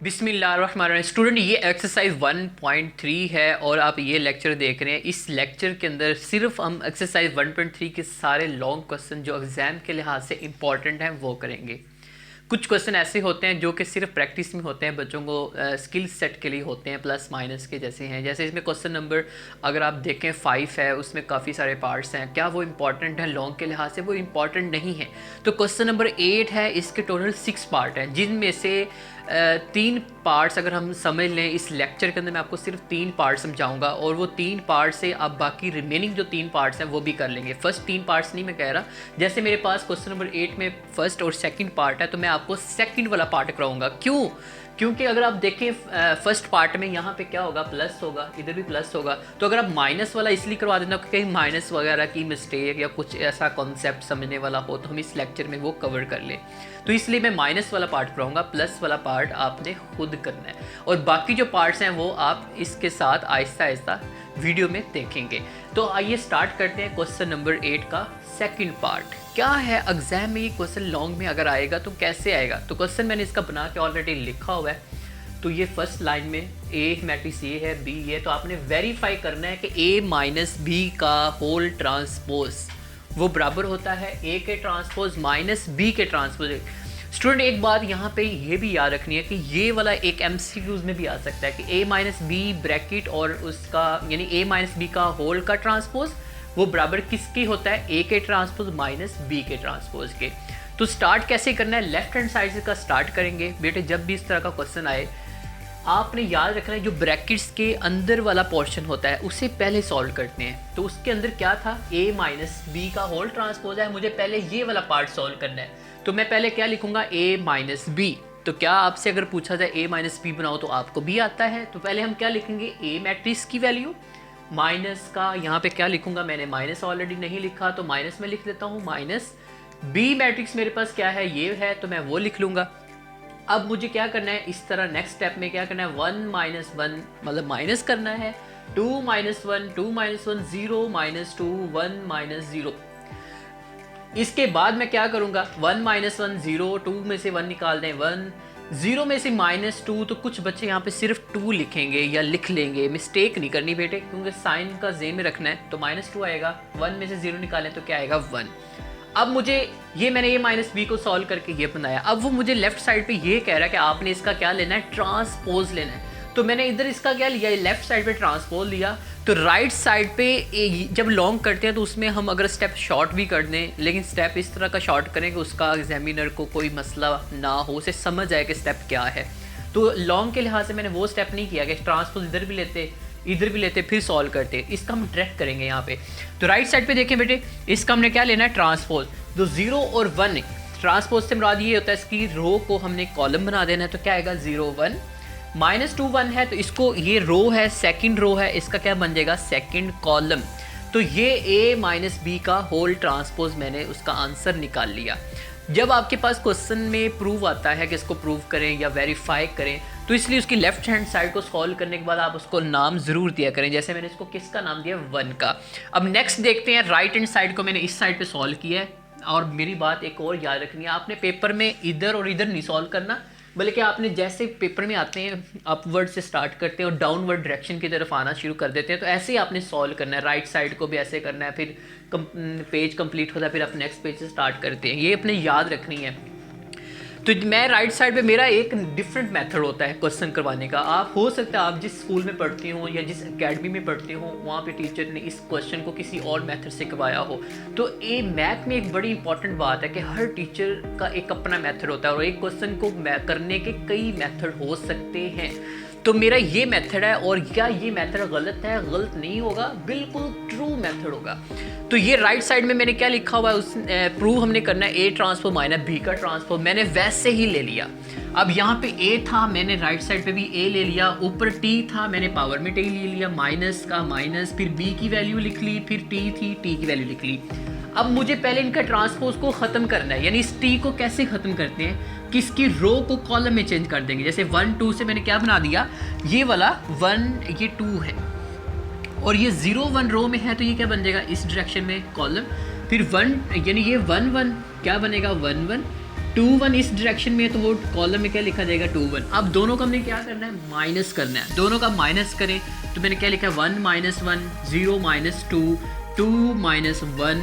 बिस्मिल्लाहिर्रहमानिर्रहीम। स्टूडेंट, ये एक्सरसाइज 1.3 है और आप ये लेक्चर देख रहे हैं। इस लेक्चर के अंदर सिर्फ हम एक्सरसाइज 1.3 के सारे लॉन्ग क्वेश्चन जो एग्ज़ाम के लिहाज से इंपॉर्टेंट हैं वो करेंगे। कुछ क्वेश्चन ऐसे होते हैं जो कि सिर्फ प्रैक्टिस में होते हैं, बच्चों को स्किल सेट के लिए होते हैं, प्लस माइनस के जैसे हैं। जैसे इसमें क्वेश्चन नंबर अगर आप देखें 5 है, उसमें काफ़ी सारे पार्ट्स हैं। क्या वो इंपॉर्टेंट है लॉन्ग के लिहाज से? वो इंपॉर्टेंट नहीं है। तो क्वेश्चन नंबर 8 है, इसके टोटल 6 पार्ट हैं, जिनमें से 3 पार्ट्स अगर हम समझ लें इस लेक्चर के अंदर मैं आपको सिर्फ 3 पार्ट समझाऊंगा और वो 3 पार्ट से आप बाकी रिमेनिंग जो 3 पार्ट्स हैं वो भी कर लेंगे। फर्स्ट 3 पार्ट्स नहीं मैं कह रहा। जैसे मेरे पास क्वेश्चन नंबर 8 में फर्स्ट और सेकंड पार्ट है, तो मैं आपको सेकंड वाला पार्ट कराऊंगा। क्यों? क्योंकि अगर आप देखें फर्स्ट पार्ट में यहाँ पे क्या होगा, प्लस होगा, इधर भी प्लस होगा। तो अगर आप माइनस वाला इसलिए करवा देना कि कहीं माइनस वगैरह की मिस्टेक या कुछ ऐसा कॉन्सेप्ट समझने वाला हो तो हम इस लेक्चर में वो कवर कर लें, तो इसलिए मैं माइनस वाला पार्ट कराऊंगा। प्लस वाला पार्ट आपने खुद करना है और बाकी जो पार्ट्स हैं वो आप इसके साथ आहिस्ता आहिस्ता वीडियो में देखेंगे। तो आइए स्टार्ट करते हैं क्वेश्चन नंबर 8 का सेकंड पार्ट। क्या है एग्जाम में ये क्वेश्चन लॉन्ग में अगर आएगा तो कैसे आएगा? तो क्वेश्चन मैंने इसका बना के ऑलरेडी लिखा हुआ है। तो ये फर्स्ट लाइन में ए मैट्रिक्स ए है, बी है, तो आपने वेरीफाई करना है कि ए माइनस बी का होल ट्रांसपोज वो बराबर होता है ए के ट्रांसपोज माइनस बी के ट्रांसपोज। स्टूडेंट, एक बात यहाँ पे ये भी याद रखनी है कि ये वाला एक एमसीक्यूज में भी आ सकता है कि ए माइनस बी ब्रैकेट और उसका यानी ए माइनस बी का होल का ट्रांसपोज वो बराबर किसके होता है? ए के ट्रांसपोज माइनस बी के ट्रांसपोज के। तो स्टार्ट कैसे करना है? लेफ्ट हैंड साइड से का स्टार्ट करेंगे। बेटे, जब भी इस तरह का क्वेश्चन आए आपने याद रखना है जो ब्रैकेट्स के अंदर वाला पोर्शन होता है उसे पहले सॉल्व करते हैं। तो उसके अंदर क्या था? ए माइनस बी का होल ट्रांसपोज है, मुझे पहले ये वाला पार्ट सॉल्व करना है। तो मैं पहले क्या लिखूंगा? ए माइनस बी। तो क्या आपसे अगर पूछा जाए ए माइनस बी बनाओ तो आपको भी आता है। तो पहले हम क्या लिखेंगे? ए मैट्रिक्स की वैल्यू माइनस का, यहाँ पे क्या लिखूंगा? मैंने माइनस ऑलरेडी नहीं लिखा तो माइनस में लिख देता हूँ। माइनस बी मैट्रिक्स मेरे पास क्या है? ये है, तो मैं वो लिख लूँगा। अब मुझे क्या करना है? इस तरह नेक्स्ट स्टेप में क्या करना है? 1 माइनस 1 मतलब माइनस करना है। 2 माइनस 1 2 माइनस 1 0 माइनस 2 1 माइनस 0। इसके बाद मैं क्या करूँगा? 1 माइनस 1 0, 2 में से 1 निकाल दें 1, 0 में से माइनस 2। तो कुछ बच्चे यहाँ पे सिर्फ 2 लिखेंगे या लिख लेंगे, मिस्टेक नहीं करनी बेटे, क्योंकि साइन का जे में रखना है। तो माइनस 2 आएगा, 1 में से 0 निकालें तो क्या आएगा? 1। अब मुझे ये मैंने ये माइनस बी को सॉल्व करके ये बनाया। अब वो मुझे लेफ्ट साइड पे ये कह रहा है कि आपने इसका क्या लेना है? ट्रांसपोज लेना है। तो मैंने इधर इसका क्या लिया? लेफ्ट साइड पे ट्रांसपोज लिया। तो राइट साइड पे जब लॉन्ग करते हैं तो उसमें हम अगर स्टेप शॉर्ट भी कर दें, लेकिन स्टेप इस तरह का शॉर्ट करें कि उसका एग्जामिनर को कोई मसला ना हो, उसे समझ आए कि स्टेप क्या है। तो लॉन्ग के लिहाज से मैंने वो स्टेप नहीं किया कि ट्रांसपोज इधर भी लेते इधर भी लेते फिर सॉल्व करते। इसका हम डायरेक्ट करेंगे यहाँ पे। तो राइट साइड पे देखें बेटे, इसका हमने क्या लेना है? ट्रांसपोज। तो 0 और 1 ट्रांसपोज से मुराद ये होता है इसकी रो को हमने कॉलम बना देना है। तो क्या आएगा? 0 1 माइनस 2 1 है, तो इसको ये रो है, सेकंड रो है, इसका क्या बन जाएगा? Second column. तो ये ए माइनस बी का होल ट्रांसपोज मैंने उसका आंसर निकाल लिया। जब आपके पास क्वेश्चन में प्रूव आता है कि इसको प्रूव करें या वेरीफाई करें, तो इसलिए उसकी लेफ्ट हैंड साइड को सॉल्व करने के बाद आप उसको नाम ज़रूर दिया करें। जैसे मैंने इसको किसका नाम दिया? 1 का। अब नेक्स्ट देखते हैं, राइट हैंड साइड को मैंने इस साइड पे सॉल्व किया है। और मेरी बात एक और याद रखनी है, आपने पेपर में इधर और इधर नहीं सॉल्व करना, बल्कि आपने जैसे पेपर में आते हैं अपवर्ड से स्टार्ट करते हैं और डाउनवर्ड डायरेक्शन की तरफ आना शुरू कर देते हैं, तो ऐसे ही आपने सॉल्व करना है। राइट साइड को भी ऐसे करना है, फिर पेज कंप्लीट होता है, फिर आप नेक्स्ट पेज से स्टार्ट करते हैं। ये अपने याद रखनी है। तो मैं राइट साइड पे मेरा एक डिफरेंट मेथड होता है क्वेश्चन करवाने का। आप हो सकता है आप जिस स्कूल में पढ़ते हो या जिस एकेडमी में पढ़ते हो वहाँ पे टीचर ने इस क्वेश्चन को किसी और मेथड से करवाया हो। तो ये मैथ में एक बड़ी इंपॉर्टेंट बात है कि हर टीचर का एक अपना मेथड होता है और एक क्वेश्चन को करने के कई मेथड हो सकते हैं। तो मेरा ये मेथड है, और क्या ये मेथड गलत है? गलत नहीं होगा, बिल्कुल ट्रू मेथड होगा। तो ये राइट साइड में मैंने क्या लिखा हुआ है? उस प्रूव हमने करना है ए ट्रांसपोज माइनस बी का ट्रांसपोज, मैंने वैसे ही ले लिया। अब यहाँ पे ए था, मैंने राइट साइड पे भी ए ले लिया। ऊपर टी था, मैंने पावर में टी ले लिया, माइनस का माइनस, फिर बी की वैल्यू लिख ली, फिर टी थी, टी की वैल्यू लिख ली। अब मुझे पहले इनका ट्रांसपोज को ख़त्म करना है, यानी इस टी को कैसे ख़त्म करते हैं कि इसकी रो को कॉलम में चेंज कर देंगे। जैसे 1 2 से मैंने क्या बना दिया? ये वाला 1 ये 2 है और ये 0 1 रो में है, तो ये क्या बन जाएगा? इस डायरेक्शन में कॉलम। फिर 1 यानी ये 1 1 क्या बनेगा? 1 1 2 1 इस डायरेक्शन में है तो वो कॉलम में क्या लिखा जाएगा 2 1। अब दोनों का हमने क्या करना है, माइनस करना है। दोनों का माइनस करें तो मैंने क्या लिखा है 1 -1 0 -2 2 -1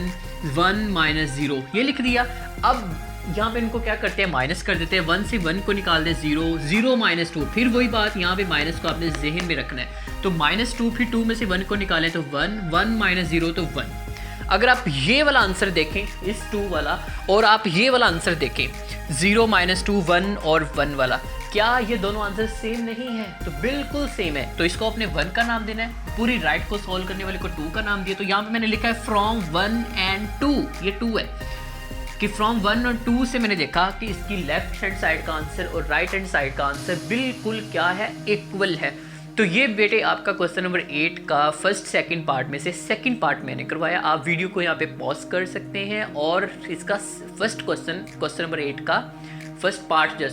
1 -0 ये लिख दिया। अब यहाँ पे इनको क्या करते हैं, माइनस कर देते हैं। 1 से 1 को निकाल दें 0 0 -2, फिर वही बात यहाँ पे माइनस को आपने जहन में रखना है। तो -2 फिर 2 में से 1 को निकालें तो 1 1 -0 तो 1। अगर आप ये वाला आंसर देखें इस 2 वाला और आप ये वाला आंसर देखें 0 -2 1 और 1 वाला, क्या ये दोनों आंसर सेम नहीं है? तो बिल्कुल सेम है। तो इसको अपने 1 का नाम देना है, पूरी राइट को सॉल्व करने वाले को 2 का नाम दिया। तो यहाँ पे मैंने लिखा है फ्रॉम 1 and 2, ये 2 है कि फ्रॉम 1 और 2 से मैंने देखा कि इसकी लेफ्ट हैंड साइड का आंसर और राइट हैंड साइड का आंसर बिल्कुल क्या है, इक्वल है। तो ये बेटे आपका क्वेश्चन नंबर 8 का फर्स्ट सेकंड पार्ट में से सेकंड पार्ट मैंने करवाया। आप वीडियो को यहाँ पे पॉज कर सकते हैं और इसका फर्स्ट क्वेश्चन नंबर 8 का फर्स्ट पार्ट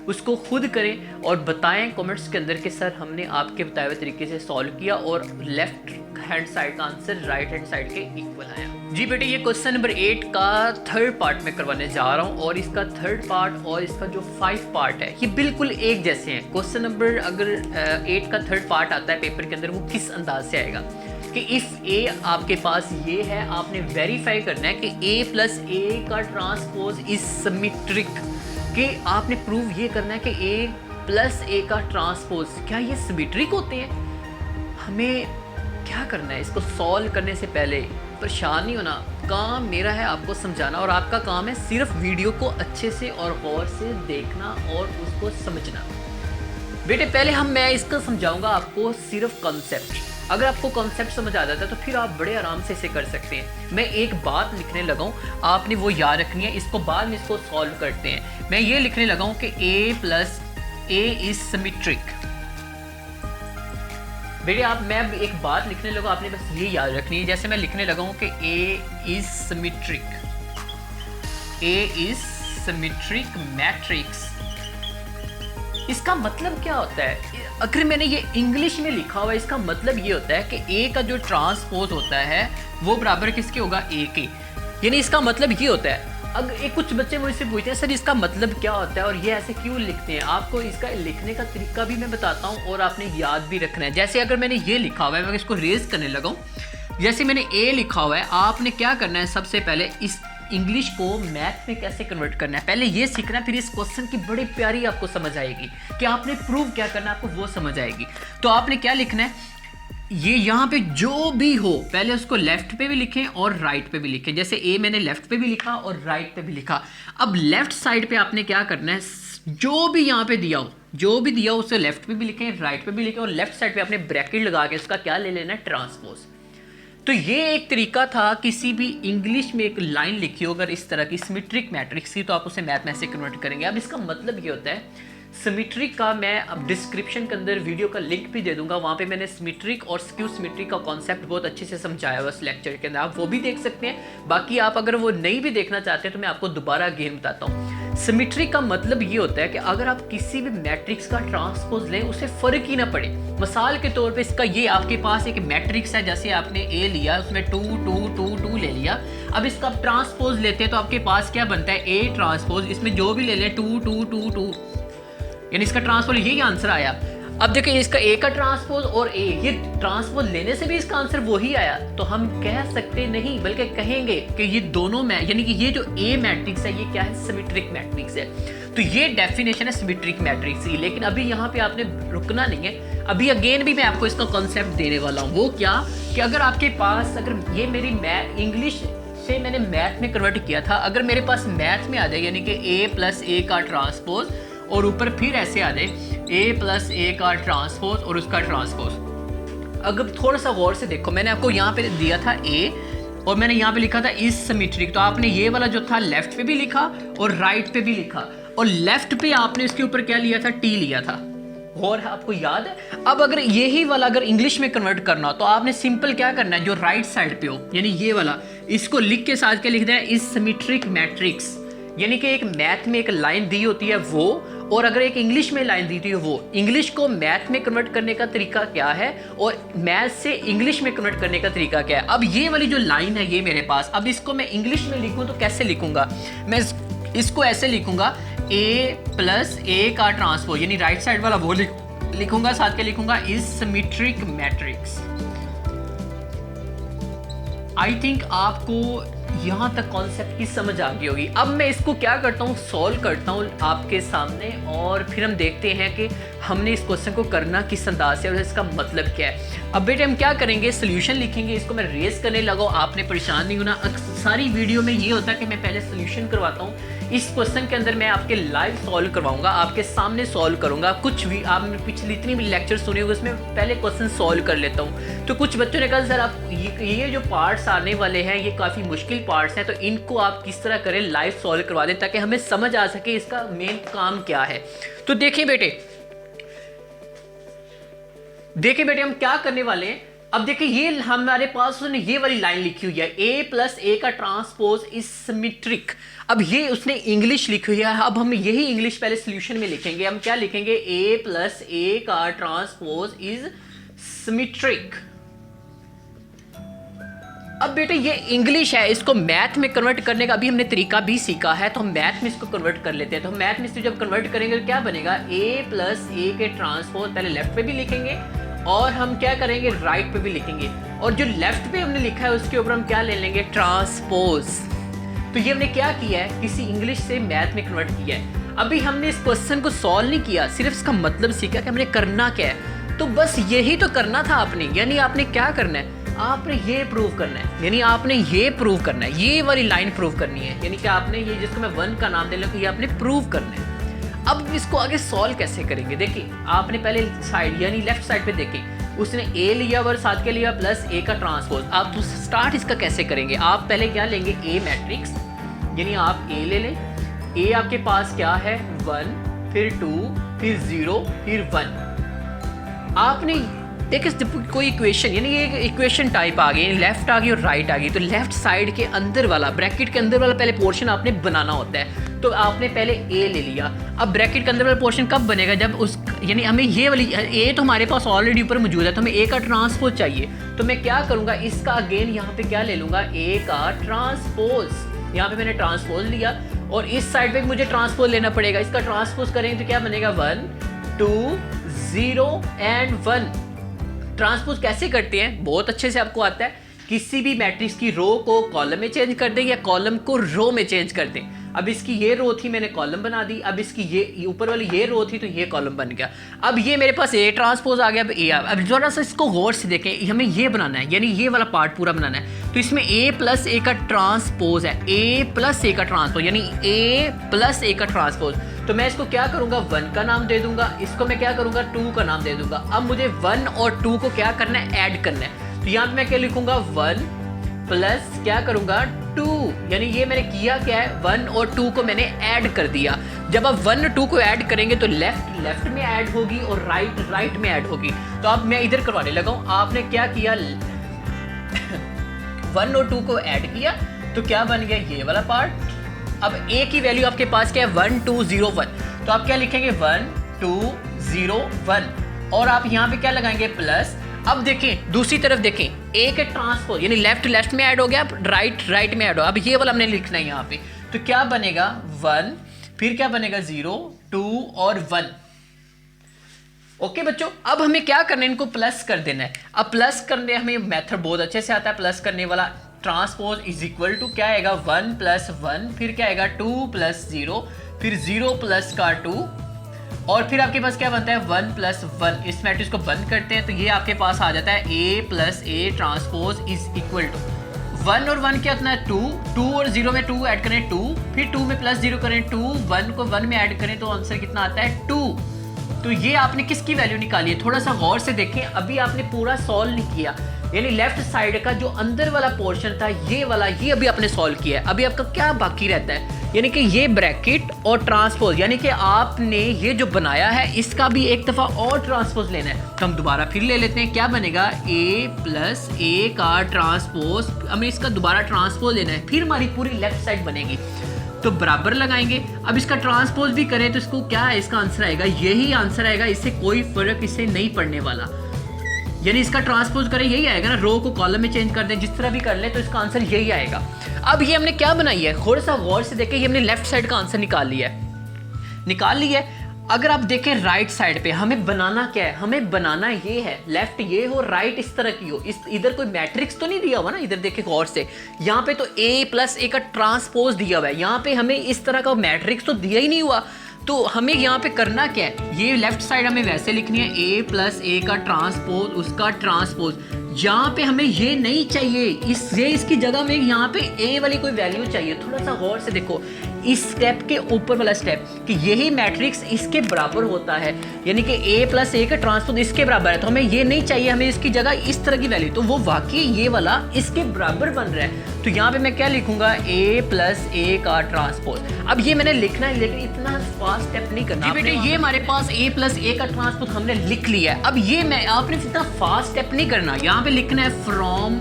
उसको खुद करें और बताएं कमेंट्स के अंदर कि सर हमने आपके बताए हुए तरीके से सॉल्व किया और लेफ्ट हैंड साइड का आंसर राइट हैंड साइड के इक्वल आया। जी बेटे ये क्वेश्चन नंबर 8 का थर्ड पार्ट में करवाने जा रहा हूँ और इसका थर्ड पार्ट और इसका जो 5 पार्ट है ये बिल्कुल एक जैसे हैं। क्वेश्चन नंबर अगर 8 का थर्ड पार्ट आता है पेपर के अंदर वो किस अंदाज से आएगा कि इफ़ ए आपके पास ये है, आपने वेरीफाई करना है कि a + a का ट्रांसपोज इज सिमेट्रिक, कि आपने प्रूव ये करना है कि a + a का ट्रांसपोज क्या ये सिमेट्रिक होते हैं। हमें क्या करना है, इसको सॉल्व करने से पहले परेशान नहीं होना, काम मेरा है आपको समझाना और आपका काम है सिर्फ वीडियो को अच्छे से और गौर से देखना और उसको समझना। बेटे पहले मैं इसका समझाऊंगा आपको सिर्फ कॉन्सेप्ट। अगर आपको कॉन्सेप्ट समझ आ जाता है तो फिर आप बड़े आराम से इसे कर सकते हैं। मैं एक बात लिखने लगा हूँ, आपने वो याद रखनी है, इसको बाद में इसको सॉल्व करते हैं। मैं ये लिखने लगा हूँ कि a + a इज सिमेट्रिक। बेटे मैं एक बात लिखने लगा, आपने बस ये याद रखनी है। जैसे मैं लिखने लगा हूँ कि a is symmetric, a is symmetric matrix. इसका मतलब क्या होता है? अगर मैंने ये इंग्लिश में लिखा हुआ है इसका मतलब ये होता है कि a का जो ट्रांसपोज होता है वो बराबर किसके होगा, a के। यानी इसका मतलब ये होता है। अगर कुछ बच्चे मुझसे पूछते हैं सर इसका मतलब क्या होता है और ये ऐसे क्यों लिखते हैं, आपको इसका लिखने का तरीका भी मैं बताता हूँ और आपने याद भी रखना है। जैसे अगर मैंने ये लिखा हुआ है, मैं इसको रेज करने लगा हूँ, जैसे मैंने a लिखा हुआ है, आपने क्या करना है, सबसे पहले इस इंग्लिश को मैथ में कैसे कन्वर्ट करना है पहले ये सीखना है। फिर इस क्वेश्चन की बड़ी प्यारी आपको समझ आएगी कि आपने प्रूव क्या करना है, आपको वो समझ आएगी। तो आपने क्या लिखना है, ये यहाँ पे जो भी हो पहले उसको लेफ्ट पे भी लिखें और राइट पे भी लिखें। जैसे ए मैंने लेफ्ट पे भी लिखा और राइट पे भी लिखा। अब लेफ्ट साइड पे आपने क्या करना है, जो भी यहाँ पे दिया हो, जो भी दिया हो उसे लेफ्ट पे भी लिखें, राइट पे भी लिखें और लेफ्ट साइड पे आपने ब्रैकेट लगा के उसका क्या ले लेना है, ट्रांसपोज। तो ये एक तरीका था, किसी भी इंग्लिश में एक लाइन लिखी हो अगर इस तरह की सिमेट्रिक मैट्रिक्स की, तो आप उसे मैथ में से कन्वर्ट करेंगे। अब इसका मतलब ये होता है सिमेट्रिक का, मैं अब डिस्क्रिप्शन के अंदर वीडियो का लिंक भी दे दूंगा, वहाँ पे मैंने सिमेट्रिक और स्क्यू सिमेट्रिक का कॉन्सेप्ट बहुत अच्छे से समझाया हुआ उस लेक्चर के अंदर, आप वो भी देख सकते हैं। बाकी आप अगर वो नहीं भी देखना चाहते हैं तो मैं आपको दोबारा अगेन बताता हूँ। सिमेट्रिक का मतलब ये होता है कि अगर आप किसी भी मैट्रिक्स का ट्रांसपोज लें उसे फर्क ही ना पड़े। मिसाल के तौर पे इसका ये आपके पास एक मैट्रिक्स है, जैसे आपने ए लिया उसमें 2 2 2 2 ले लिया। अब इसका ट्रांसपोज लेते हैं तो आपके पास क्या बनता है, ए ट्रांसपोज, इसमें जो भी ले लें 2 2 2 2, यानी इसका ट्रांसपोज यही आंसर आया। अब देखिए इसका ए का ट्रांसपोज और ए, ये ट्रांसपोज लेने से भी इसका आंसर वही आया। तो हम कह सकते नहीं बल्कि कहेंगे कि ये दोनों में, यानी कि ये जो ए मैट्रिक्स है ये क्या है, सिमेट्रिक मैट्रिक्स है। तो ये डेफिनेशन है सिमेट्रिक मैट्रिक्स की। लेकिन अभी यहाँ पे आपने रुकना नहीं है, अभी अगेन भी मैं आपको इसका कॉन्सेप्ट देने वाला हूँ। वो क्या कि अगर आपके पास, अगर ये मेरी इंग्लिश से मैंने मैथ में कन्वर्ट किया था, अगर मेरे पास मैथ में आ जाए यानी कि a + a का ट्रांसपोज और ऊपर फिर ऐसे आ जाए a + a का ट्रांसपोज और उसका ट्रांसपोज। अगर थोड़ा सा गौर से देखो, मैंने आपको यहाँ पे दिया था a और मैंने यहाँ पे लिखा था इज सिमेट्रिक, तो आपने ये वाला जो था लेफ्ट पे भी लिखा और राइट पे भी लिखा, और लेफ्ट पे आपने इसके ऊपर क्या लिया था, t लिया था। और आपको याद है, अब अगर यही वाला अगर इंग्लिश में कन्वर्ट करना हो तो आपने सिंपल क्या करना है, जो राइट साइड पे हो यानी ये वाला, इसको लिख के साथ क्या लिख देना है, इज सिमेट्रिक मैट्रिक्स। यानी कि एक मैथ में एक लाइन दी होती है वो, और अगर एक इंग्लिश में लाइन दी होती है वो। इंग्लिश को मैथ में कन्वर्ट करने का तरीका क्या है और मैथ से इंग्लिश में कन्वर्ट करने का तरीका क्या है। अब ये वाली जो लाइन है ये मेरे पास, अब इसको मैं इंग्लिश में लिखूं तो कैसे लिखूंगा, मैं इसको ऐसे लिखूंगा ए प्लस ए का ट्रांसपोज, यानी राइट साइड वाला वो लिखूंगा, साथ के लिखूंगा is symmetric matrix. I think आपको यहाँ तक कॉन्सेप्ट की समझ आ गई होगी। अब मैं इसको क्या करता हूँ, सॉल्व करता हूँ आपके सामने, और फिर हम देखते हैं कि हमने इस क्वेश्चन को करना किस अंदाज से और इसका मतलब क्या है। अब बेटे हम क्या करेंगे, सोल्यूशन लिखेंगे, इसको मैं रेस करने लगा, आपने परेशान नहीं होना। सारी वीडियो में ये होता है कि मैं पहले सोल्यूशन करवाता हूँ, इस क्वेश्चन के अंदर मैं आपके लाइव सॉल्व करवाऊंगा, आपके सामने सॉल्व करूंगा। कुछ भी आपने पिछली इतनी भी लेक्चर सुने होंगे उसमें पहले क्वेश्चन सॉल्व कर लेता हूँ। तो कुछ बच्चों ने कहा सर आप ये जो पार्ट्स आने वाले हैं ये काफ़ी मुश्किल पार्ट्स हैं, तो इनको आप किस तरह करें, लाइव सॉल्व करवा दें ताकि हमें समझ आ सके इसका मेन काम क्या है। तो देखिए बेटे हम क्या करने वाले हैं। अब देखिए ये हमारे पास उसने ये वाली लाइन लिखी हुई है, a प्लस ए का ट्रांसपोज इज सिमेट्रिक। अब ये उसने इंग्लिश लिखी हुई है, अब हम यही इंग्लिश पहले सोल्यूशन में लिखेंगे। हम क्या लिखेंगे, a प्लस ए का ट्रांसपोज इज सिमेट्रिक। अब बेटे ये इंग्लिश है, इसको मैथ में कन्वर्ट करने का अभी हमने तरीका भी सीखा है, तो हम मैथ में इसको कन्वर्ट कर लेते हैं। तो हम मैथ में इसको जब कन्वर्ट करेंगे तो क्या बनेगा, a प्लस ए के ट्रांसपोज पहले लेफ्ट पे भी लिखेंगे और हम क्या करेंगे राइट पे भी लिखेंगे, और जो लेफ्ट पे हमने लिखा है उसके ऊपर हम क्या ले लेंगे, ट्रांसपोज। तो ये हमने क्या किया है, किसी इंग्लिश से मैथ में कन्वर्ट किया है। अभी हमने इस क्वेश्चन को सॉल्व नहीं किया, सिर्फ इसका मतलब सीखा कि हमने करना क्या है। तो बस यही तो करना था आपने, यानी आपने क्या करना है, आपने ये प्रूव करना है, यानी आपने ये प्रूव करना है, ये वाली लाइन प्रूव करनी है, यानी कि आपने ये जिसको मैं 1 का नाम दे लूँ, ये आपने प्रूव करना है। अब इसको आगे सॉल्व कैसे करेंगे, देखिए आपने पहले साइड यानी लेफ्ट साइड पे देखें, उसने ए लिया और साथ के लिया प्लस ए का ट्रांसपोज। आप तो स्टार्ट इसका कैसे करेंगे, आप पहले क्या लेंगे, ए मैट्रिक्स, यानी आप ए ले लें। ए आपके पास क्या है, 1 फिर 2 फिर 0 फिर 1। आपने देखिए कोई इक्वेशन, यानी ये इक्वेशन टाइप आ गई, लेफ्ट आ गई और राइट आ गई, तो लेफ्ट साइड के अंदर वाला ब्रैकेट के अंदर वाला पहले पोर्शन आपने बनाना होता है। तो आपने पहले ए ले लिया, अब ब्रैकेट के अंदर वाला पोर्शन कब बनेगा, जब उस यानी हमें ये वाली ए तो हमारे पास ऑलरेडी ऊपर मौजूद है, तो हमें ए का ट्रांसपोज चाहिए। तो मैं क्या करूँगा, इसका अगेन यहाँ पे क्या ले लूँगा, ए का ट्रांसपोज। यहाँ पे मैंने ट्रांसपोज लिया और इस साइड पे मुझे ट्रांसपोज लेना पड़ेगा। इसका ट्रांसपोज करेंगे तो क्या बनेगा, 1 2 0 एंड 1। ट्रांसपोज कैसे करते हैं, बहुत अच्छे से आपको आता है। किसी भी मैट्रिक्स की रो को कॉलम में चेंज कर दें या कॉलम को रो में चेंज कर दें। अब इसकी ये रो थी, मैंने कॉलम बना दी, अब इसकी ये ऊपर वाली ये रो थी तो ये कॉलम बन गया। अब ये मेरे पास ए ट्रांसपोज आ गया, अब ए। अब जरा सा इसको गौर से देखें, हमें ये बनाना है, यानी ये वाला पार्ट पूरा बनाना है। तो इसमें ए प्लस ए का ट्रांसपोज है, ए प्लस ए का ट्रांसपोज, यानी ए प्लस ए का ट्रांसपोज। तो मैं इसको क्या करूंगा, 1 का नाम दे दूंगा, इसको मैं क्या करूंगा, 2 का नाम दे दूंगा। अब मुझे 1 और 2 को क्या करना है, ऐड करना है। तो यहाँ पे मैं क्या लिखूंगा, 1 प्लस क्या करूंगा, 2, यानी ये मैंने किया क्या है, 1 और 2 को मैंने ऐड कर दिया। जब आप 1 और 2 को ऐड करेंगे तो लेफ्ट में ऐड होगी और राइट में ऐड होगी। तो अब मैं इधर करवाने लगा हूँ, आपने क्या किया 1 और 2 को ऐड किया तो क्या बन गया, ये वाला पार्ट। अब a की वैल्यू आपके पास क्या है, 1 2 0 1। तो आप क्या लिखेंगे, 1 2 0 1, और आप यहाँ पे क्या लगाएंगे, प्लस। अब देखें दूसरी तरफ देखें, a के ट्रांसपोज यानी लेफ्ट में ऐड हो गया, राइट में ऐड हो। अब ये वाला हमने लिखना है यहाँ पे, तो क्या बनेगा, 1 फिर क्या बनेगा, 0 2 और 1। ओके बच्चों, अब हमें क्या करना है, इनको प्लस कर देना है। अब प्लस करने हमें मेथड बहुत अच्छे से आता है प्लस करने वाला। ट्रांसपोज इज इक्वल टू क्या आएगा, 1 प्लस 1 फिर क्या आएगा, 2 प्लस 0 फिर 0 प्लस का 2, और फिर आपके पास क्या बनता है, 1 प्लस 1। इस मैट्रिक्स को बंद करते हैं तो ये आपके पास आ जाता है a plus A transpose is equal to 1 और 1 क्या इतना है, 2 और 0 में 2 ऐड करें 2, फिर 2 में प्लस 0 करें 2, 1 को 1 में ऐड करें तो आंसर कितना आता है, 2। तो ये आपने किसकी वैल्यू निकाली है, थोड़ा सा गौर से देखें। अभी आपने पूरा सॉल्व नहीं किया, यानी लेफ्ट साइड का जो अंदर वाला पोर्शन था ये वाला, ये अभी आपने सॉल्व किया है। अभी आपका क्या बाकी रहता है, यानी कि ये ब्रैकेट और ट्रांसपोज, यानी कि आपने ये जो बनाया है इसका भी एक दफ़ा और ट्रांसपोज लेना है। तो हम दोबारा फिर ले लेते हैं, क्या बनेगा, a प्लस ए का ट्रांसपोज, हमें इसका दोबारा ट्रांसपोज लेना है, फिर हमारी पूरी लेफ्ट साइड बनेगी। तो बराबर लगाएंगे। अब इसका ट्रांसपोज भी करें तो इसको क्या है, इसका आंसर आएगा, यही आंसर आएगा, इससे कोई फर्क इससे नहीं पड़ने वाला। यानी इसका ट्रांसपोज करें यही आएगा ना, रो को कॉलम में चेंज कर दें, जिस तरह भी कर लें तो इसका आंसर यही आएगा। अब ये हमने क्या बनाई है, थोड़ा सा गौर से देखें, ये हमने लेफ्ट साइड का आंसर निकाल लिया है। अगर आप देखें राइट साइड पे हमें बनाना क्या है, हमें बनाना ये है लेफ्ट ये हो, राइट इस तरह की हो, इस इधर कोई मैट्रिक्स तो नहीं दिया हुआ ना, इधर देखें गौर से, यहाँ पे तो a प्लस ए का ट्रांसपोज दिया हुआ है, यहाँ पे हमें इस तरह का मैट्रिक्स तो दिया ही नहीं हुआ। तो हमें यहाँ पे करना क्या है, ये लेफ्ट साइड हमें वैसे लिखनी है a प्लस ए का ट्रांसपोज उसका ट्रांसपोज, यहाँ पे हमें ये नहीं चाहिए, इसकी जगह में यहाँ पे a वाली कोई वैल्यू चाहिए। थोड़ा सा गौर से देखो इस स्टेप के ऊपर वाला स्टेप कि यही मैट्रिक्स इसके बराबर होता है, यानी कि a प्लस ए का ट्रांसपोज इसके बराबर है, तो हमें ये नहीं चाहिए, हमें इसकी जगह इस तरह की वैल्यू, तो वो वाकई ये वाला इसके बराबर बन रहा है। तो यहाँ पे मैं क्या लिखूंगा, a प्लस ए का ट्रांसपोज। अब ये मैंने लिखना है लेकिन इतना फास्ट स्टेप नहीं करना बेटे, ये हमारे पास a प्लस ए का ट्रांसपोज हमने लिख लिया है। अब ये मैं आपने इतना फास्ट स्टेप नहीं करना, यहाँ पे लिखना है फ्रॉम,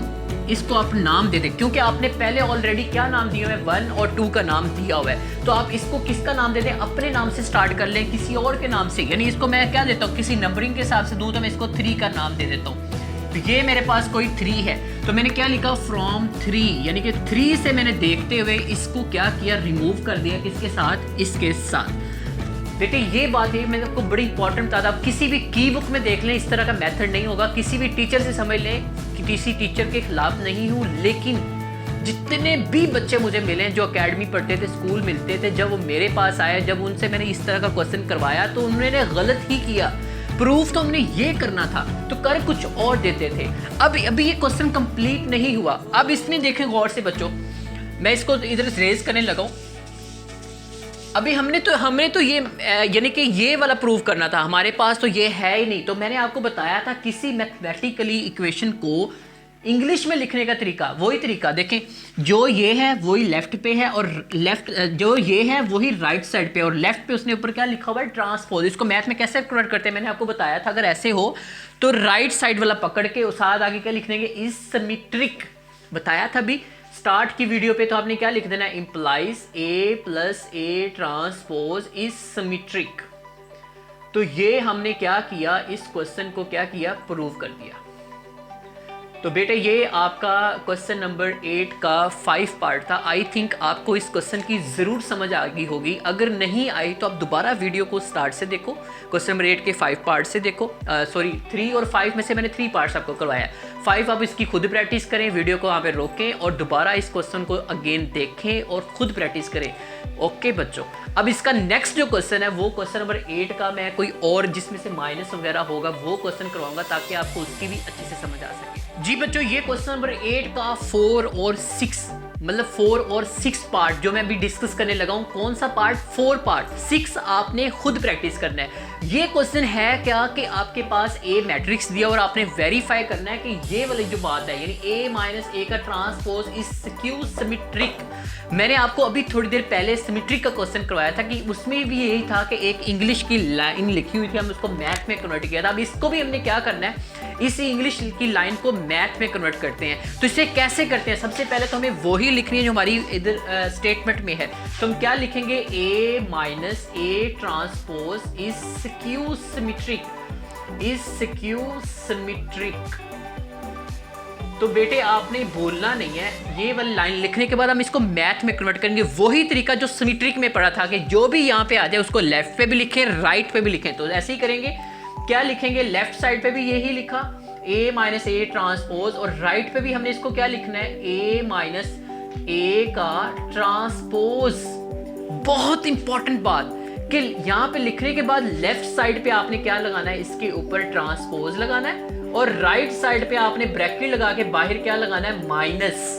इसको आप नाम दे दें क्योंकि आपने पहले ऑलरेडी क्या नाम दिया है, 1 और 2 का नाम दिया हुआ है, तो आप इसको किसका नाम दे दें, अपने नाम से स्टार्ट कर लें, किसी और के नाम से, यानी इसको मैं क्या देता हूँ, किसी नंबरिंग के हिसाब से दूँ तो मैं इसको 3 का नाम दे देता हूँ। तो ये मेरे पास कोई 3 है, तो मैंने क्या लिखा, फ्रॉम 3, यानी कि 3 से मैंने देखते हुए इसको क्या किया, रिमूव कर दिया, किसके साथ, इसके साथ। बेटे ये बात है मैं आपको बड़ी इंपॉर्टेंट बता, आप किसी भी की बुक में देख लें, इस तरह का मेथड नहीं होगा, किसी भी टीचर से समझ लें कि किसी टीचर के खिलाफ नहीं हूँ, लेकिन जितने भी बच्चे मुझे मिले जो एकेडमी पढ़ते थे, स्कूल मिलते थे, जब वो मेरे पास आए, जब उनसे मैंने इस तरह का क्वेश्चन करवाया तो उन्होंने गलत ही किया। प्रूफ तो हमने ये करना था तो कर कुछ और देते थे। अब अभी ये क्वेश्चन कंप्लीट नहीं हुआ, अब इसमें देखें गौर से बच्चों, मैं इसको इधर रेज करने लगा हूँ। अभी हमने तो ये यानी कि ये वाला प्रूव करना था, हमारे पास तो ये है ही नहीं। तो मैंने आपको बताया था किसी मैथमेटिकली इक्वेशन को इंग्लिश में लिखने का तरीका, वही तरीका देखें, जो ये है वही लेफ्ट पे है और लेफ्ट जो ये है वही राइट साइड पे, और लेफ्ट पे उसने ऊपर क्या लिखा हुआ है, ट्रांसपोज। इसको मैथ में कैसे कन्वर्ट करते हैं मैंने आपको बताया था, अगर ऐसे हो तो राइट साइड वाला पकड़ के उस साथ आगे क्या लिख देंगे, इज सिमेट्रिक, बताया था अभी स्टार्ट की वीडियो पे। तो आपने क्या लिख देना, implies a plus A transpose is symmetric. तो ये हमने क्या किया, इस क्वेश्चन को क्या किया, प्रूव कर दिया। तो बेटे ये आपका क्वेश्चन नंबर 8 का 5 पार्ट था। आई थिंक आपको इस क्वेश्चन की ज़रूर समझ आ गई होगी, अगर नहीं आई तो आप दोबारा वीडियो को स्टार्ट से देखो, क्वेश्चन नंबर 8 के 5 पार्ट से देखो, सॉरी 3 और 5 में से मैंने 3 पार्ट्स आपको करवाया, 5 आप इसकी खुद प्रैक्टिस करें, वीडियो को वहाँ पे रोकें और दोबारा इस क्वेश्चन को अगेन देखें और खुद प्रैक्टिस करें। ओके बच्चों, अब इसका नेक्स्ट जो क्वेश्चन है वो क्वेश्चन नंबर 8 का मैं कोई और जिसमें से माइनस वगैरह होगा वो क्वेश्चन करवाऊंगा ताकि आपको उसकी भी अच्छे से समझ आ सके। जी बच्चों, ये क्वेश्चन नंबर 8 का 4 और 6 मतलब 4 और 6 पार्ट जो मैं अभी डिस्कस करने लगा हूं, कौन सा पार्ट, 4 पार्ट, 6 आपने खुद प्रैक्टिस करना है। ये क्वेश्चन है क्या कि आपके पास ए मैट्रिक्स दिया और आपने वेरीफाई करना है कि ये वाली जो बात है यानी a माइनस ए का ट्रांसपोज इज स्क्यू सिमेट्रिक। मैंने आपको अभी थोड़ी देर पहले सिमेट्रिक का क्वेश्चन करवाया था कि उसमें भी यही था कि एक इंग्लिश की लाइन लिखी हुई थी, हम उसको मैथ में कन्वर्ट किया था। अब इसको भी हमने क्या करना है, इसी इंग्लिश की लाइन को मैथ में कन्वर्ट करते हैं। तो इसे कैसे करते हैं, सबसे पहले तो हमें वही लिखनी है जो हमारी इधर स्टेटमेंट में है। तो हम क्या लिखेंगे, a minus A transpose is skew symmetric, is skew symmetric. तो बेटे आपने भूलना नहीं है, ये वाली लाइन लिखने के बाद हम इसको मैथ में कन्वर्ट करेंगे, वही तरीका जो सिमेट्रिक में पढ़ा था कि जो भी यहाँ पे आ जाए उसको लेफ्ट पे भी लिखें, राइट पे भी लिखें। तो ऐसे ही करेंगे, क्या लिखेंगे, लेफ्ट साइड पे भी यही लिखा a माइनस ए ट्रांसपोज, और राइट पे भी हमने इसको क्या लिखना है, a माइनस ए का ट्रांसपोज। बहुत इंपॉर्टेंट बात कि यहाँ पे लिखने के बाद लेफ्ट साइड पे आपने क्या लगाना है, इसके ऊपर ट्रांसपोज लगाना है, और राइट साइड पे आपने ब्रैकेट लगा के बाहर क्या लगाना है, माइनस।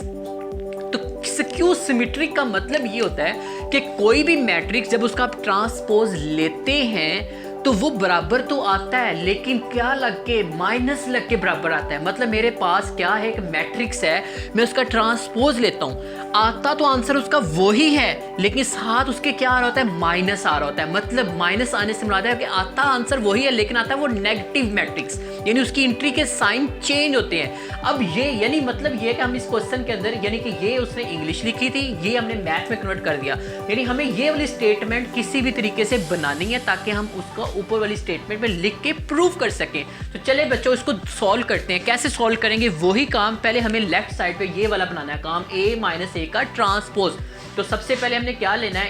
तो स्क्यू सिमेट्रिक का मतलब ये होता है कि कोई भी मैट्रिक्स जब उसका आप ट्रांसपोज लेते हैं तो वो बराबर तो आता है, लेकिन क्या लग के, माइनस लग के बराबर आता है। मतलब मेरे पास क्या है, एक मैट्रिक्स है, मैं उसका ट्रांसपोज लेता हूँ, आता तो आंसर उसका वही है, लेकिन साथ उसके क्या आ रहा होता है, माइनस आ रहा होता है। मतलब माइनस आने से मुराद है कि आता आंसर वही है लेकिन आता है वो नेगेटिव मैट्रिक्स, यानी उसकी एंट्री के साइन चेंज होते हैं। अब ये यानी मतलब ये कि हम इस क्वेश्चन के अंदर यानी कि ये उसने इंग्लिश लिखी थी, ये हमने मैथ में कन्वर्ट कर दिया, यानी हमें ये वाली स्टेटमेंट किसी भी तरीके से बनानी है ताकि हम उसको ऊपर वाली स्टेटमेंट में लिख के प्रूव कर सकें। तो चले बच्चों इसको सॉल्व करते हैं। कैसे सॉल्व करेंगे, वही काम पहले हमें लेफ्ट साइड पे ये वाला बनाना है काम, a माइनस ए का ट्रांसपोज। तो सबसे पहले हमने क्या लेना है,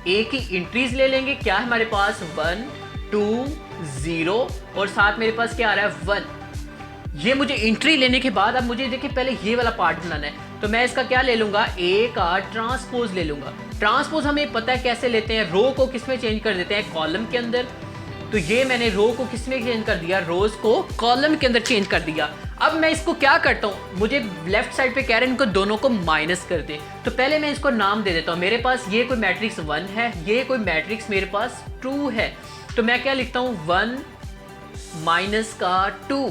ए की इंट्रीज ले लेंगे। क्या है हमारे पास 1 2 0 और साथ मेरे पास क्या आ रहा है 1। ये मुझे एंट्री लेने के बाद अब मुझे देखिए पहले ये वाला पार्ट बनाना है। तो मैं इसका क्या ले लूंगा, ए का ट्रांसपोज ले लूंगा। ट्रांसपोज हमें पता है कैसे लेते हैं, रो को किस में चेंज कर देते हैं, कॉलम के अंदर। तो ये मैंने रो को किस में चेंज कर दिया, रोज को कॉलम के अंदर चेंज कर दिया। अब मैं इसको क्या करता हूँ, मुझे लेफ्ट साइड पे कह रहे हैं इनको दोनों को माइनस कर दे। तो पहले मैं इसको नाम दे देता हूँ। मेरे पास ये कोई मैट्रिक्स 1 है, ये कोई मैट्रिक्स मेरे पास 2 है। तो मैं क्या लिखता हूँ 1 माइनस का 2।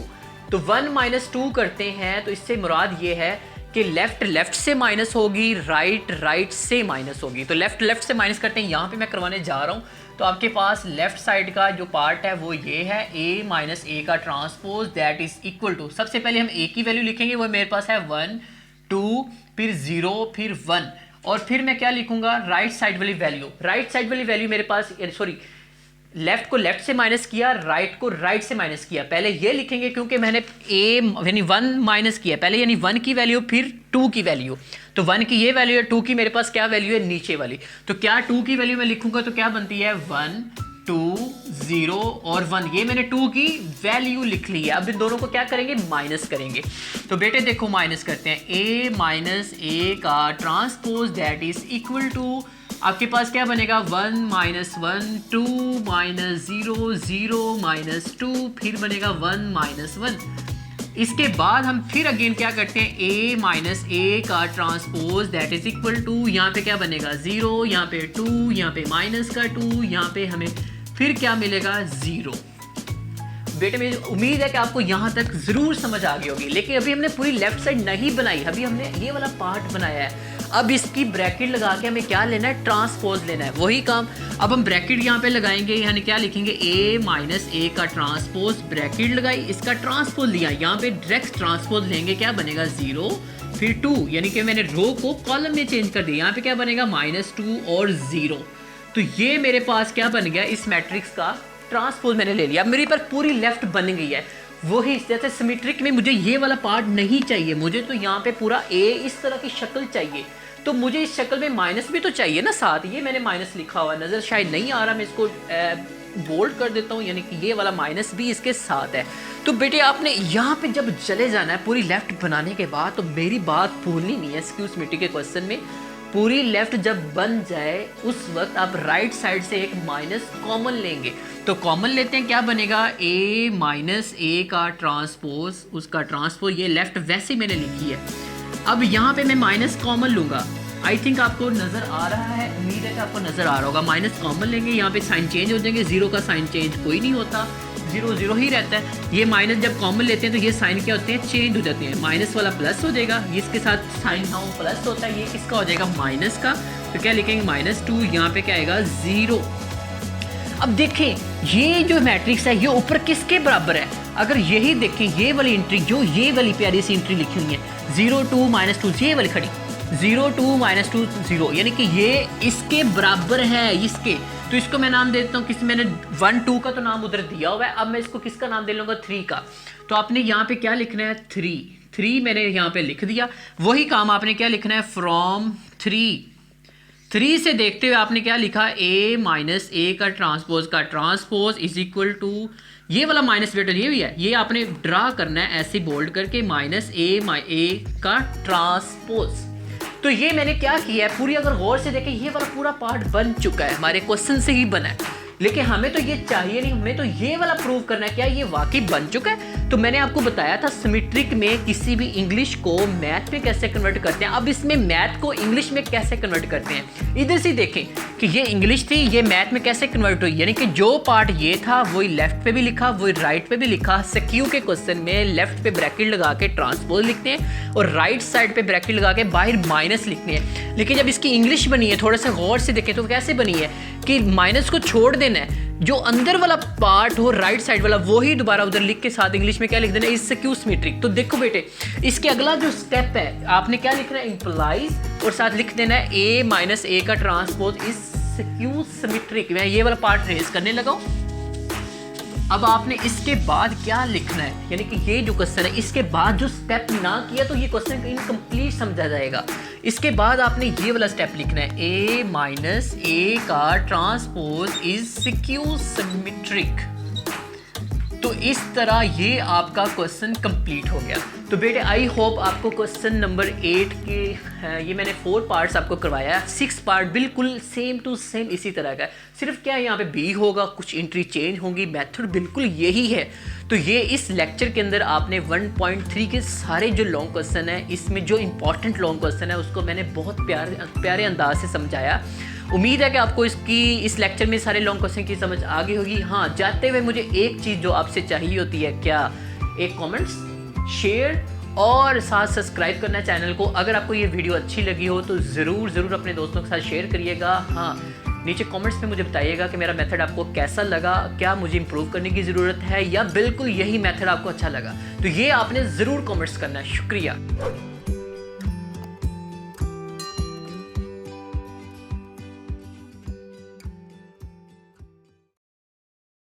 तो 1 माइनस 2 करते हैं तो इससे मुराद ये है कि लेफ्ट से माइनस होगी, राइट से माइनस होगी। तो लेफ्ट से माइनस करते हैं, यहाँ पे मैं करवाने जा रहा हूँ। तो आपके पास लेफ्ट साइड का जो पार्ट है वो ये है, a माइनस ए का transpose that is equal to, सबसे पहले हम a की वैल्यू लिखेंगे, वो मेरे पास है 1 2 फिर 0 फिर 1 और फिर मैं क्या लिखूंगा, राइट साइड वाली वैल्यू मेरे पास सॉरी लेफ्ट को लेफ्ट से माइनस किया, राइट को राइट से माइनस किया। पहले ये लिखेंगे क्योंकि मैंने यानी 1 माइनस किया पहले, यानी 1 की वैल्यू फिर 2 की वैल्यू। तो 1 की ये वैल्यू है, 2 की मेरे पास क्या वैल्यू है, नीचे वाली। तो क्या 2 की वैल्यू मैं लिखूंगा तो क्या बनती है 1 2 0 और 1। ये मैंने 2 की वैल्यू लिख ली है। अब इन दोनों को क्या करेंगे, माइनस करेंगे। तो बेटे देखो माइनस करते हैं, a माइनस ए का transpose that is equal to, आपके पास क्या बनेगा 1 माइनस 1 2 माइनस 0 0 माइनस 2 फिर बनेगा 1 माइनस 1। इसके बाद हम फिर अगेन क्या करते हैं, a माइनस ए का transpose that is equal to, यहाँ पे क्या बनेगा 0, यहाँ पे 2, यहाँ पे माइनस का 2, यहाँ पे हमें फिर क्या मिलेगा 0। बेटे मुझे उम्मीद है कि आपको यहाँ तक ज़रूर समझ आ गई होगी, लेकिन अभी हमने पूरी लेफ्ट साइड नहीं बनाई, अभी हमने ये वाला पार्ट बनाया है। अब इसकी ब्रैकेट लगा के हमें क्या लेना है, ट्रांसपोज लेना है, वही काम। अब हम ब्रैकेट यहाँ पे लगाएंगे, यानी क्या लिखेंगे a माइनस ए का ट्रांसपोज, ब्रैकेट लगाई, इसका ट्रांसपोज लिया, यहाँ पे डायरेक्ट ट्रांसपोज लेंगे, क्या बनेगा 0 फिर 2, यानी कि मैंने रो को कॉलम में चेंज कर दिया, यहाँ पे क्या बनेगा -2 और 0। तो ये मेरे पास क्या बन गया, इस मैट्रिक्स का ट्रांसपोज मैंने ले लिया। अब मेरे पर पूरी लेफ्ट बन गई है। वही जैसे सिमेट्रिक में मुझे ये वाला पार्ट नहीं चाहिए, मुझे तो यहाँ पे पूरा a इस तरह की शक्ल चाहिए। तो मुझे इस शक्ल में माइनस भी तो चाहिए ना साथ। ये मैंने माइनस लिखा हुआ नज़र शायद नहीं आ रहा, मैं इसको बोल्ड कर देता हूँ, यानी कि ये वाला माइनस भी इसके साथ है। तो बेटे आपने यहाँ पे जब चले जाना है पूरी लेफ्ट बनाने के बाद, तो मेरी बात भूलनी नहीं है एक्सक्यूज मिट्टी के क्वेश्चन में। पूरी लेफ्ट जब बन जाए उस वक्त आप राइट साइड से एक माइनस कॉमन लेंगे। तो कॉमन लेते हैं, क्या बनेगा a माइनस ए का ट्रांसपोज, उसका ट्रांसपोज, ये लेफ्ट वैसे मैंने लिखी है। अब यहाँ पे मैं माइनस कॉमन लूँगा, आई थिंक आपको नज़र आ रहा है, उम्मीद है कि आपको नज़र आ रहा होगा। माइनस कॉमन लेंगे, यहाँ पे साइन चेंज हो जाएंगे, 0 का साइन चेंज कोई नहीं होता, 0 0 ही रहता है। ये माइनस जब कॉमन लेते हैं तो ये साइन क्या होते हैं, चेंज हो जाते हैं। माइनस वाला प्लस हो जाएगा, इसके साथ साइन नाउ प्लस होता है, ये किसका हो जाएगा, माइनस का। तो क्या लिखेंगे -2, यहाँ पे क्या आएगा 0। अब देखें ये जो मैट्रिक्स है ये ऊपर किसके बराबर है, अगर यही देखें ये वाली एंट्री, जो ये वाली प्यारी सी एंट्री लिखी हुई है 0 2 -2, ये वाली खड़ी 0 2 -2 0, यानी कि ये इसके बराबर है इसके। तो इसको मैं नाम देता हूँ, किस मैंने 1 2 का तो नाम उधर दिया हुआ है, अब मैं इसको किसका नाम दे लूँगा 3 का। तो आपने यहाँ पे क्या लिखना है 3 मैंने यहाँ पे लिख दिया। वही काम आपने क्या लिखना है, फ्रॉम 3 से देखते हुए आपने क्या लिखा, a माइनस ए का ट्रांसपोज इज इक्वल टू, ये वाला माइनस बेटा ये भी है, ये आपने ड्रा करना है ऐसे बोल्ड करके, -a का ट्रांसपोज। तो ये मैंने क्या किया है, पूरी अगर गौर से देखें ये वाला पूरा पार्ट बन चुका है, हमारे क्वेश्चन से ही बना है। लेकिन हमें तो ये चाहिए नहीं, हमें तो ये वाला प्रूव करना है क्या ये वाकई बन चुका है। तो मैंने आपको बताया था सिमेट्रिक में किसी भी इंग्लिश को मैथ में कैसे कन्वर्ट करते हैं। अब इसमें मैथ को इंग्लिश में कैसे कन्वर्ट करते हैं, इधर से देखें कि ये इंग्लिश थी, ये मैथ में कैसे कन्वर्ट हुई। यानी कि जो पार्ट ये था वही लेफ्ट पे भी लिखा, वही राइट पे भी लिखा। सिक्यू के क्वेश्चन में लेफ्ट पे ब्रैकेट लगा के ट्रांसपोज लिखते हैं और राइट साइड पे ब्रैकेट लगा के बाहर माइनस लिखते हैं। लेकिन जब इसकी इंग्लिश बनी है, थोड़ा सा गौर से देखें तो कैसे बनी है कि माइनस को छोड़ देना है, जो अंदर वाला पार्ट हो राइट साइड वाला वही दोबारा उधर लिख के साथ इंग्लिश में क्या लिख देना, इज सिक्यू सिमेट्रिक। तो देखो बेटे, इसके अगला जो स्टेप है आपने क्या लिखना है, इंप्लाइज और साथ लिख देना है a माइनस a का ट्रांसपोज इज सिक्यू सिमेट्रिक। मैं ये वाला पार्ट रेज करने लगा हूं। अब आपने इसके बाद क्या लिखना है, यानी कि ये जो क्वेश्चन है इसके बाद जो स्टेप ना किया तो ये क्वेश्चन इनकम्प्लीट समझा जाएगा। इसके बाद आपने ये वाला स्टेप लिखना है, a माइनस a का ट्रांसपोज इज सिक्यू सिमेट्रिक। तो इस तरह ये आपका क्वेश्चन कंप्लीट हो गया। तो बेटे आई होप आपको क्वेश्चन नंबर 8 के ये मैंने 4 पार्ट्स आपको करवाया, 6 पार्ट बिल्कुल सेम टू सेम इसी तरह का है। सिर्फ क्या यहाँ पे बी होगा, कुछ एंट्री चेंज होंगी, मेथड बिल्कुल यही है। तो ये इस लेक्चर के अंदर आपने 1.3 के सारे जो लॉन्ग क्वेश्चन है, इसमें जो इंपॉर्टेंट लॉन्ग क्वेश्चन है उसको मैंने बहुत प्यारे अंदाज से समझाया। उम्मीद है कि आपको इस लेक्चर में सारे लॉन्ग क्वेश्चन की समझ आ गई होगी। हाँ, जाते हुए मुझे एक चीज़ जो आपसे चाहिए होती है, क्या, एक कमेंट्स, शेयर और साथ सब्सक्राइब करना चैनल को। अगर आपको ये वीडियो अच्छी लगी हो तो ज़रूर अपने दोस्तों के साथ शेयर करिएगा। हाँ, नीचे कमेंट्स में मुझे बताइएगा कि मेरा मेथड आपको कैसा लगा, क्या मुझे इंप्रूव करने की ज़रूरत है या बिल्कुल यही मेथड आपको अच्छा लगा। तो ये आपने ज़रूर कमेंट्स करना है। शुक्रिया।